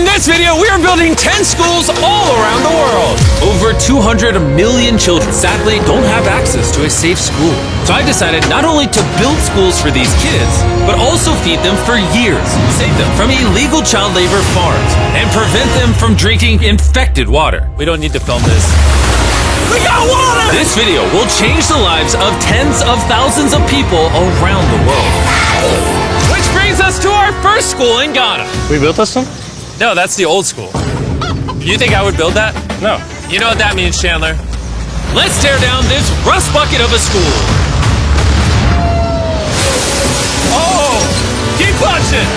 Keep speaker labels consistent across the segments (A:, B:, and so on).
A: In this video, we are building 10 schools all around the world. Over 200 million children sadly don't have access to a safe school. So I decided not only to build schools for these kids, but also feed them for years, save them from illegal child labor farms, and prevent them from drinking infected water. We don't need to film this. We got water! This video will change the lives of tens of thousands of people around the world. Which brings us to our first school in Ghana.
B: We built this one?
A: No, that's the old school. You think I would build that?
B: No.
A: You know what that means, Chandler? Let's tear down this rust bucket of a school. Oh, keep punching.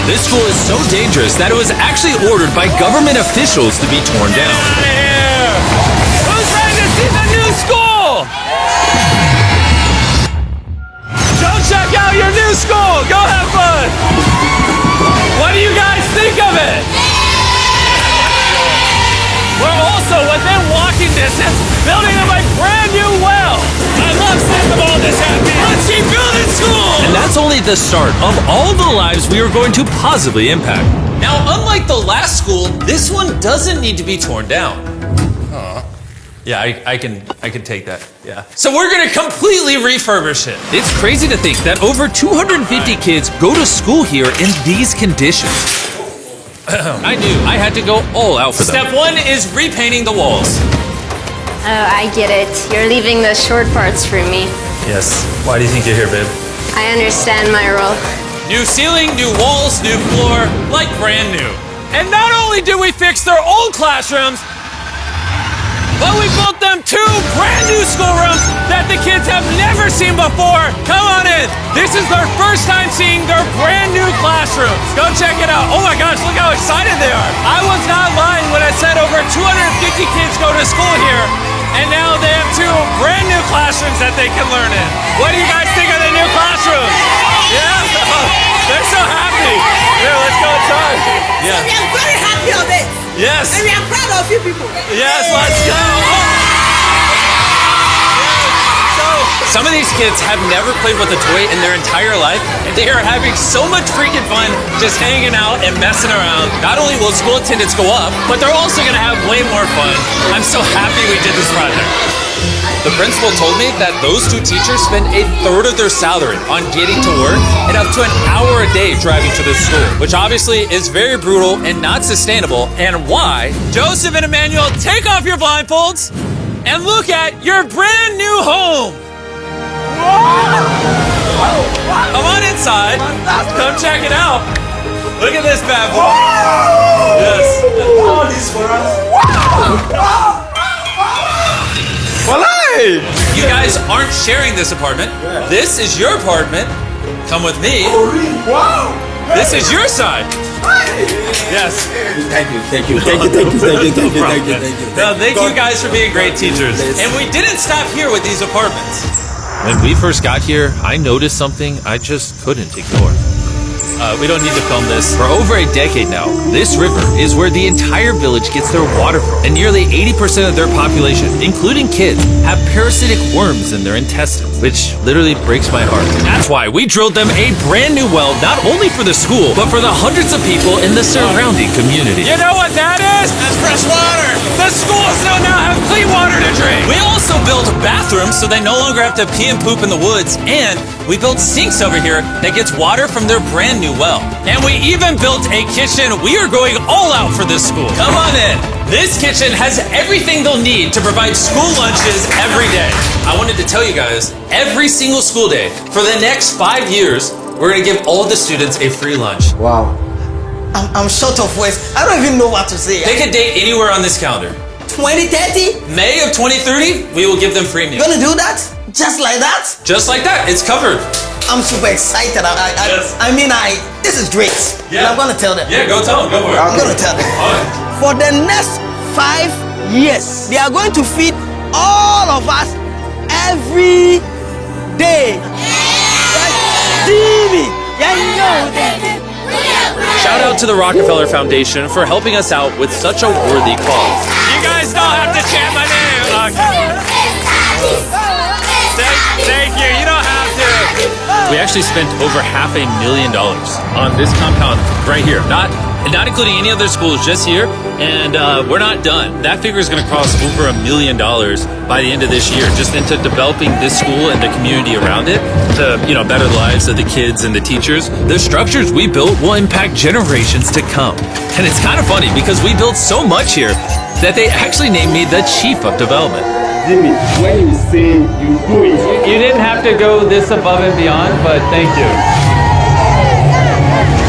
A: This school is so dangerous that it was actually ordered by government officials to be torn down. Get out of here! Who's ready to see the new school? Go check out your new school. Go have fun. What do you guys think of it? We're also within walking distance building them a brand new well. I love seeing them all this happy. Let's keep building schools. And that's only the start of all the lives we are going to positively impact. Now, unlike the last school, this one doesn't need to be torn down. Yeah, I can take that, yeah. So we're gonna completely refurbish it. It's crazy to think that over 250 kids go to school here in these conditions. I knew I had to go all out for them. Step one is repainting the walls.
C: Oh, I get it. You're leaving the short parts for me.
A: Yes, why do you think you're here, babe?
C: I understand my role.
A: New ceiling, new walls, new floor, like brand new. And not only did we fix their old classrooms, but we built them 2 brand new schoolrooms that the kids have never seen before. Come on in. This is their first time seeing their brand new classrooms. Go check it out. Oh my gosh, look how excited they are. I was not lying when I said over 250 kids go to school here, and now they have 2 brand new classrooms that they can learn in. What do you guys think of the new classrooms? Yeah? They're so happy. Here, let's go inside. Yeah.
D: We are very happy of it.
A: Yes.
D: And we are proud of you people.
A: Yes, let's go. So, some of these kids have never played with a toy in their entire life, and they are having so much freaking fun just hanging out and messing around. Not only will school attendance go up, but they're also going to have way more fun. I'm so happy we did this project. The principal told me that those 2 teachers spend 1/3 of their salary on getting to work and up to an hour a day driving to this school, which obviously is very brutal and not sustainable, and why. Joseph and Emmanuel, take off your blindfolds and look at your brand new home. Come on inside. Come check it out. Look at this bad boy. Yes.
E: All this for us.
A: You guys aren't sharing this apartment. This is your apartment. Come with me.
E: Wow.
A: This is your side. Yes.
E: Thank you.
A: No, thank you guys for being great teachers. And we didn't stop here with these apartments. When we first got here, I noticed something I just couldn't ignore. We don't need to film this. For over a decade now, this river is where the entire village gets their water from. And nearly 80% of their population, including kids, have parasitic worms in their intestines, which literally breaks my heart. That's why we drilled them a brand new well, not only for the school, but for the hundreds of people in the surrounding community. You know what that is? That's fresh water. The schools now have clean water to drink. We also built bathrooms so they no longer have to pee and poop in the woods, and we built sinks over here that gets water from their brand new well. And we even built a kitchen. We are going all out for this school. Come on in. This kitchen has everything they'll need to provide school lunches every day. I wanted to tell you guys, every single school day for the next 5 years, we're going to give all the students a free lunch.
E: Wow.
D: I'm short of words. I don't even know what to say.
A: Pick a date anywhere on this calendar.
D: 2030?
A: May of 2030, we will give them free meals.
D: You're gonna do that? Just like that?
A: Just like that. It's covered.
D: I'm super excited.
A: Yes.
D: This is great.
A: Yeah.
D: And I'm gonna tell them.
A: Yeah, go tell them. Go for it.
D: I'm gonna tell them.
A: All right.
D: For the next 5 years, they are going to feed all of us every day. TV. Yeah, you know that.
A: Shout out to the Rockefeller Foundation for helping us out with such a worthy cause. You guys don't have to chant my name. Thank you. You don't have to. We actually spent over $500,000 on this compound right here. Not not including any other schools, just here. And we're not done. That figure is going to cross over $1 million by the end of this year, just into developing this school and the community around it to, better the lives of the kids and the teachers. The structures we built will impact generations to come. And it's kind of funny because we built so much here that they actually named me the Chief of Development.
E: Jimmy, when you say you do it.
A: You didn't have to go this above and beyond, but thank you.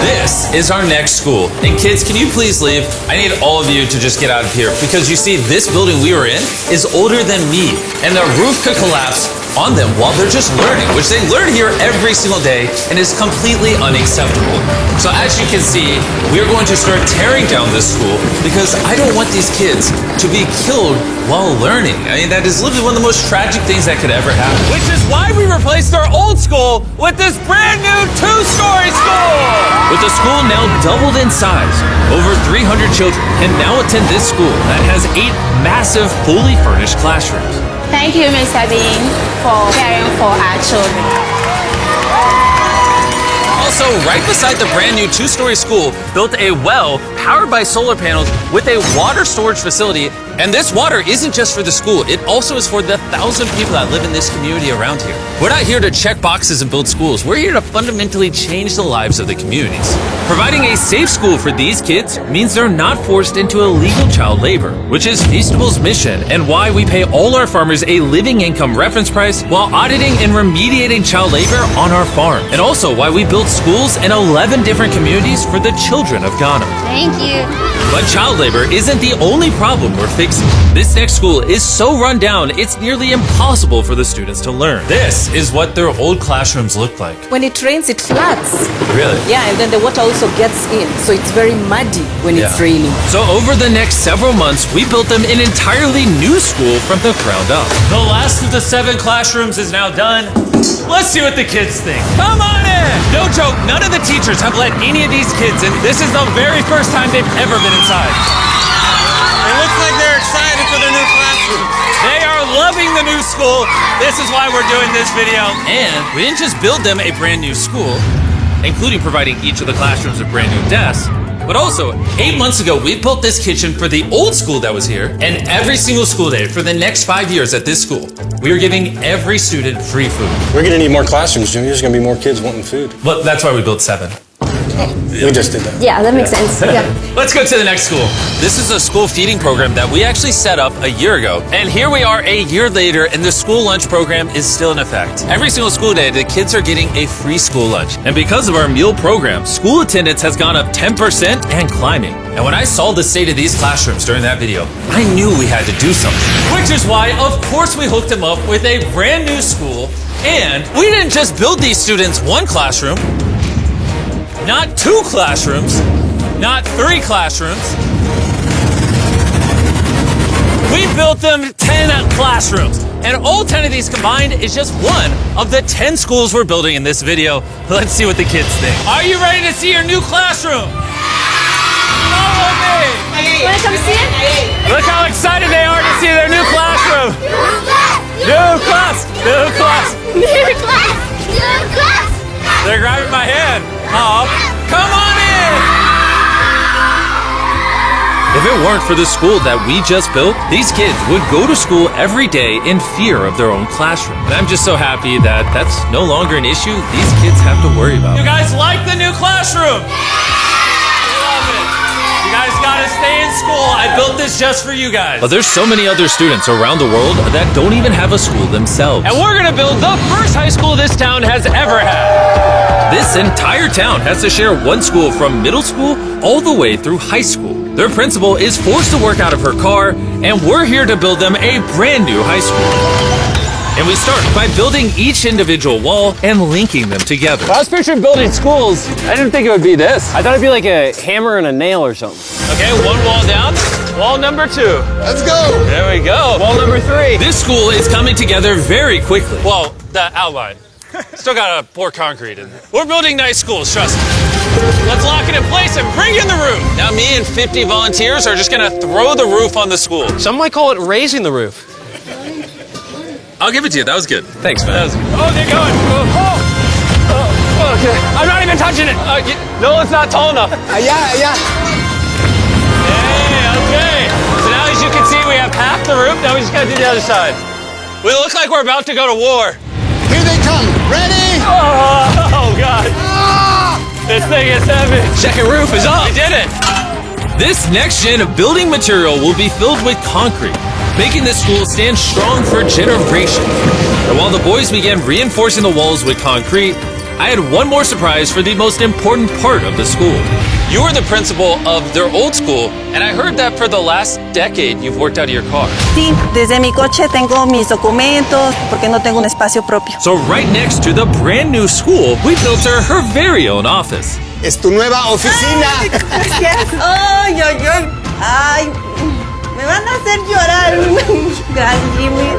A: This is our next school. And kids, can you please leave? I need all of you to just get out of here because you see, this building we were in is older than me, and the roof could collapse on them while they're just learning, which they learn here every single day and is completely unacceptable. So as you can see, we're going to start tearing down this school because I don't want these kids to be killed while learning. I mean, that is literally one of the most tragic things that could ever happen. Which is why we replaced our old school with this brand new 2-story school! With the school now doubled in size, over 300 children can now attend this school that has 8 massive, fully furnished classrooms.
C: Thank you, Mr. Bean, for caring for our children.
A: Also, right beside the brand new 2-story school, built a well powered by solar panels with a water storage facility. And this water isn't just for the school, it also is for the 1,000 people that live in this community around here. We're not here to check boxes and build schools. We're here to fundamentally change the lives of the communities. Providing a safe school for these kids means they're not forced into illegal child labor, which is Feastable's mission and why we pay all our farmers a living income reference price while auditing and remediating child labor on our farm. And also why we build schools in 11 different communities for the children of Ghana.
C: Thank you.
A: But child labor isn't the only problem we're facing. This next school is so run down, it's nearly impossible for the students to learn. This is what their old classrooms look like.
B: When it rains, it floods.
A: Really?
B: Yeah, and then the water also gets in, so it's very muddy when it's raining.
A: So over the next several months, we built them an entirely new school from the ground up. The last of the 7 classrooms is now done. Let's see what the kids think. Come on in! No joke, none of the teachers have let any of these kids in. This is the very first time they've ever been inside.
D: It looks like they're excited for their new classroom.
A: They are loving the new school. This is why we're doing this video. And we didn't just build them a brand new school, including providing each of the classrooms with brand new desks, but also 8 months ago, we built this kitchen for the old school that was here, and every single school day for the next 5 years at this school, we are giving every student free food.
F: We're gonna need more classrooms, Jimmy. There's gonna be more kids wanting food.
A: Well, that's why we built 7.
F: We just did that.
C: Yeah, that makes sense. Yeah.
A: Let's go to the next school. This is a school feeding program that we actually set up a year ago. And here we are a year later, and the school lunch program is still in effect. Every single school day, the kids are getting a free school lunch. And because of our meal program, school attendance has gone up 10% and climbing. And when I saw the state of these classrooms during that video, I knew we had to do something. Which is why, of course, we hooked them up with a brand new school. And we didn't just build these students 1 classroom, not 2 classrooms, not 3 classrooms. We built them 10 classrooms. And all 10 of these combined is just one of the 10 schools we're building in this video. Let's see what the kids think. Are you ready to see your new classroom? Follow me!
C: Want to come see it?
A: Look how excited they are to see their new classroom. New class! New class!
C: New class! New class!
A: They're grabbing my hand. Oh, come on in! If it weren't for the school that we just built, these kids would go to school every day in fear of their own classroom. And I'm just so happy that that's no longer an issue these kids have to worry about. You guys like the new classroom? Love it. You guys gotta stay in school. I built this just for you guys. But there's so many other students around the world that don't even have a school themselves. And we're gonna build the first high school this town has ever had. This entire town has to share one school from middle school all the way through high school. Their principal is forced to work out of her car, and we're here to build them a brand new high school. And we start by building each individual wall and linking them together.
G: I was picturing building schools. I didn't think it would be this. I thought it'd be like a hammer and a nail or something.
A: Okay, 1 wall down. Wall number 2.
F: Let's go!
A: There we go.
G: Wall number 3.
A: This school is coming together very quickly. Well, the outline. Still gotta pour concrete in. We're building nice schools, trust me. Let's lock it in place and bring in the roof. Now me and 50 volunteers are just gonna throw the roof on the school.
G: Some might call it raising the roof.
A: I'll give it to you. That was good.
G: Thanks, man.
A: That was good. Oh, they're going.
G: Okay. I'm not even touching it.
A: No, it's not tall enough.
D: Yeah.
A: the roof. Now we just gotta do the other side. We look like we're about to go to war.
F: Here they come. Ready?
A: Oh God. This thing is heavy. Second roof is up. We did it. This next gen of building material will be filled with concrete, making this school stand strong for generations. And while the boys began reinforcing the walls with concrete, I had one more surprise for the most important part of the school. You were the principal of their old school, and I heard that for the last decade you've worked out of your car.
H: Sí, desde mi coche tengo mis documentos porque no tengo un espacio propio.
A: So right next to the brand new school, we built her very own office.
F: Es tu nueva oficina.
H: Gracias. Ay, ay, ay. Ay, me van a hacer llorar. Gracias, Jimmy.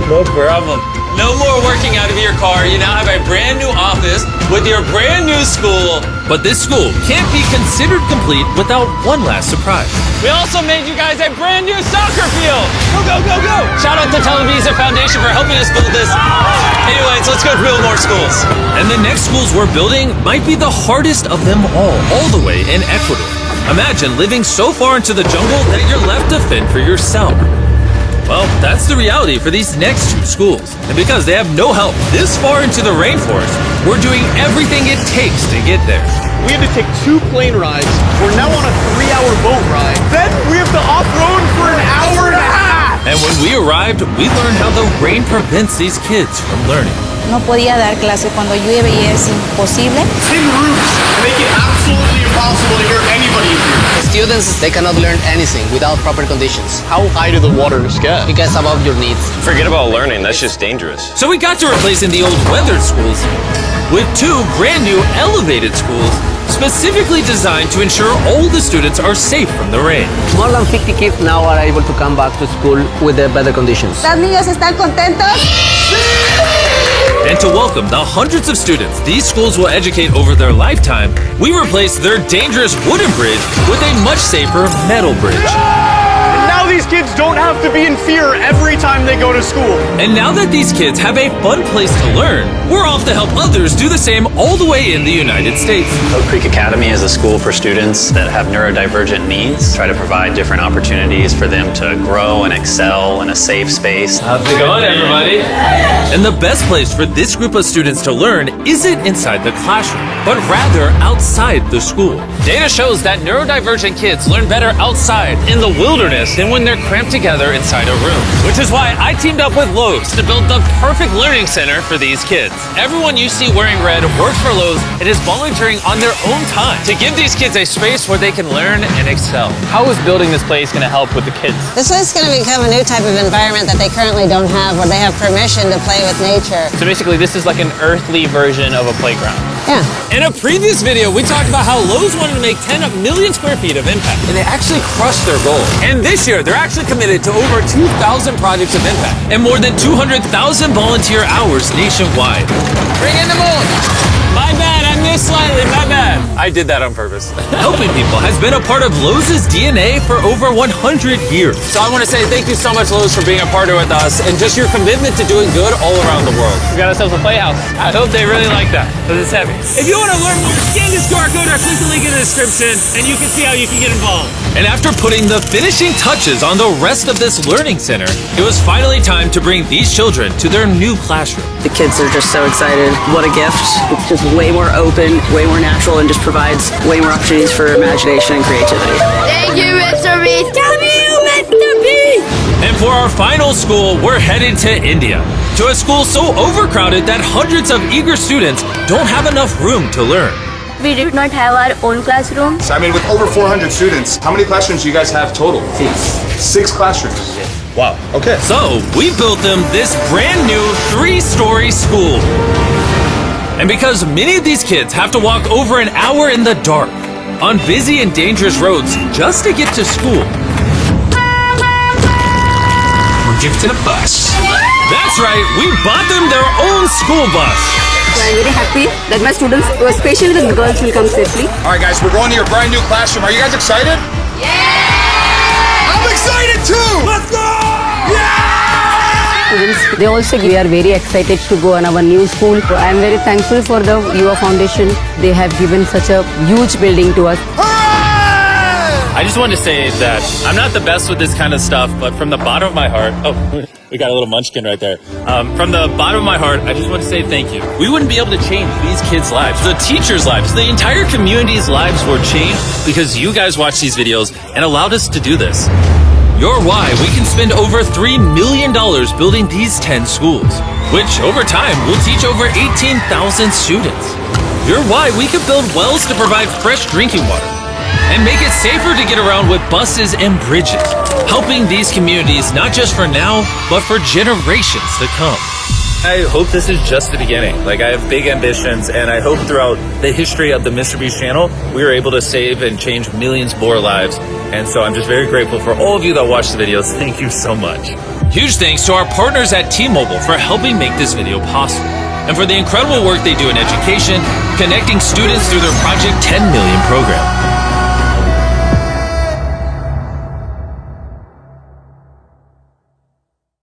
A: No problem. No more working out of your car. You now have a brand new office with your brand new school. But this school can't be considered complete without one last surprise. We also made you guys a brand new soccer field. Go, go, go, go. Shout out to Televisa Foundation for helping us build this. Anyways, let's go build more schools. And the next schools we're building might be the hardest of them all the way in Ecuador. Imagine living so far into the jungle that you're left to fend for yourself. Well, that's the reality for these next two schools. And because they have no help this far into the rainforest, we're doing everything it takes to get there.
I: We had to take 2 plane rides. We're now on a 3-hour boat ride. Then we have to off-road for an hour and a half.
A: And when we arrived, we learned how the rain prevents these kids from learning.
B: No podía dar clase cuando llueve y es imposible.
I: Tin roofs make it absolutely impossible to hear anybody in here.
J: Students, they cannot learn anything without proper conditions.
I: How high do the waters get?
J: It gets above your needs.
G: Forget about learning, that's just dangerous.
A: So we got to replacing the old weathered schools with 2 brand new elevated schools specifically designed to ensure all the students are safe from the rain.
J: More than 50 kids now are able to come back to school with the better conditions.
H: ¿Los niños están contentos?
A: And to welcome the hundreds of students these schools will educate over their lifetime, we replaced their dangerous wooden bridge with a much safer metal bridge.
I: And now these kids don't have to be in fear every time they go to school.
A: And now that these kids have a fun place to learn, we're off to help others do the same all the way in the United States.
K: Oak Creek Academy is a school for students that have neurodivergent needs. Try to provide different opportunities for them to grow and excel in a safe space.
A: How's it going, everybody? And the best place for this group of students to learn isn't inside the classroom, but rather outside the school. Data shows that neurodivergent kids learn better outside in the wilderness than when they're cramped together inside a room. Which is why I teamed up with Lowe's to build the perfect learning center for these kids. Everyone you see wearing red works for Lowe's and is volunteering on their own time to give these kids a space where they can learn and excel.
G: How is building this place going to help with the kids?
L: This is going to become a new type of environment that they currently don't have, where they have permission to play with nature.
G: So basically this is like an earthly version of a playground.
L: Yeah.
A: In a previous video, we talked about how Lowe's wanted to make 10 million square feet of impact, and they actually crushed their goal. And this year, they're actually committed to over 2,000 projects of impact and more than 200,000 volunteer hours nationwide.
J: Bring in the moon!
A: My bad, I missed slightly, my bad. I did that on purpose. Helping people has been a part of Lowe's DNA for over 100 years. So I want to say thank you so much, Lowe's, for being a partner with us and just your commitment to doing good all around the world.
G: We got ourselves a playhouse.
A: I hope they really like that, because it's heavy. If you want to learn more, scan this QR code or click the link in the description, and you can see how you can get involved. And after putting the finishing touches on the rest of this learning center, it was finally time to bring these children to their new classroom.
H: The kids are just so excited. What a gift. It's just way more open, way more natural, and just provides way more opportunities for imagination and creativity.
C: Thank you, Mr. B. W, Mr. B.
A: And for our final school, we're headed to India, to a school so overcrowded that hundreds of eager students don't have enough room to learn.
C: We did not have our own classroom.
M: So, I mean, with over 400 students, how many classrooms do you guys have total? 6 classrooms. Wow. Okay.
A: So we built them this brand new 3-story school. And because many of these kids have to walk over an hour in the dark on busy and dangerous roads just to get to school, we're gifted a bus. That's right, we bought them their own school bus.
B: So I'm very happy that my students, especially the girls, will come safely.
M: All right, guys, we're going to your brand new classroom. Are you guys excited? Yeah! I'm excited too! Let's go!
B: Students, they also we are very excited to go on our new school. So I am very thankful for the UA Foundation. They have given such a huge building to us.
M: Hooray!
A: I just wanted to say that I'm not the best with this kind of stuff, but from the bottom of my heart, oh, we got a little munchkin right there. From the bottom of my heart, I just want to say thank you. We wouldn't be able to change these kids' lives, the teachers' lives, the entire community's lives were changed because you guys watched these videos and allowed us to do this. You're why we can spend over $3 million building these 10 schools, which over time will teach over 18,000 students. You're why we can build wells to provide fresh drinking water and make it safer to get around with buses and bridges, helping these communities not just for now, but for generations to come. I hope this is just the beginning. Like, I have big ambitions, and I hope throughout the history of the Mr. Beast channel, we are able to save and change millions more lives. And so I'm just very grateful for all of you that watch the videos. Thank you so much. Huge thanks to our partners at T-Mobile for helping make this video possible, and for the incredible work they do in education, connecting students through their Project 10 Million program.